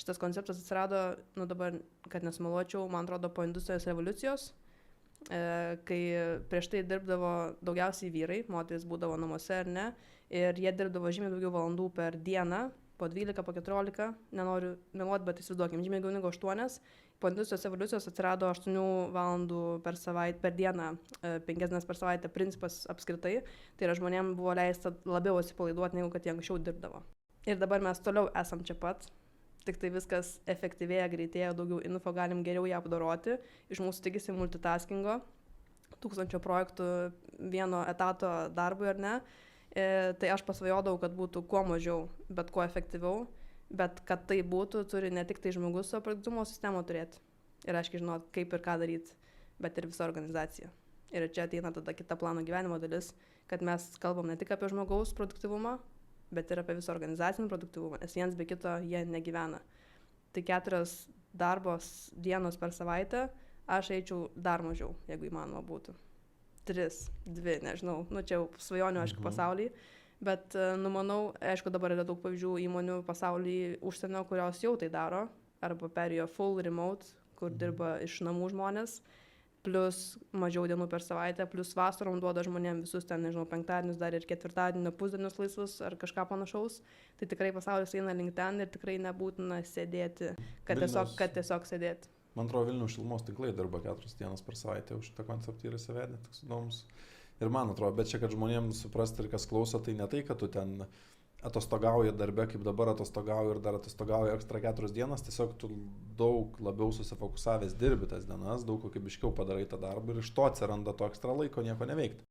Šitas konceptas atsirado, dabar, kad nesumeluočiau, man atrodo, po industrijos revoliucijos, kai prieš tai dirbdavo daugiausiai vyrai, moteris būdavo namuose ar ne, ir jie dirbdavo žymiai daugiau valandų per dieną, po 12, po 14, nenoriu meluoti, bet įsivaizduokim, žymiai daugiau negu 8. Po industrijos revoliucijos atsirado 8 valandų per dieną, 5 dienas per savaitę principas apskritai, tai yra žmonėms buvo leista labiau atsipalaiduoti, negu kad jie anksčiau dirbdavo. Ir dabar mes toliau esam čia pat. Tik tai viskas efektyvėja, greitėja, daugiau info galim geriau ją apdoroti. Iš mūsų tikisi multitaskingo, 1000 projektų vieno etato darbui ar ne. Tai aš pasvajodavau, kad būtų kuo mažiau, bet kuo efektyviau. Bet kad tai būtų, turi ne tik tai žmogus savo produktyvumo sistemą turėti. Ir aiškiai žinot, kaip ir ką daryti, bet ir visa organizacija. Ir čia ateina tada kita plano gyvenimo dalis, kad mes kalbam ne tik apie žmogaus produktyvumą, bet ir apie visą organizacinį produktyvumą, nes viens be kito jie negyvena. Tai 4 darbos dienos per savaitę, aš eičiau dar mažiau, jeigu įmanoma būtų. 3, 2, nežinau, čia jau svajonių, aišku, pasaulyje, bet, manau, aišku, dabar yra daug pavyzdžių įmonių pasaulyje užsienio, kurios jau tai daro, arba perėjo full remote, kur dirba iš namų žmonės, plus mažiau dienų per savaitę, plus vasarom duoda žmonėms visus ten, nežinau, penktadienius, dar ir ketvirtadienio pusdienius laisvus ar kažką panašaus. Tai tikrai pasaulis eina link ten ir tikrai nebūtina sėdėti, kad tiesiog sėdėti. Man atrodo, Vilniaus šilumos tinklai dirba 4 dienas per savaitę, už šitą konceptą yra įsivedę, toks įdomus. Ir man atrodo, bet čia, kad žmonėms suprasti ir kas klauso, tai ne tai, kad tu ten atostogauji darbe, kaip dabar atostogauji ir dar atostogauji ekstra 4 dienas, tiesiog tu daug labiau susifokusavęs dirbi tas dienas, daug kokybiškiau padarai tą darbą ir iš to atsiranda to ekstra laiko nieko neveikti.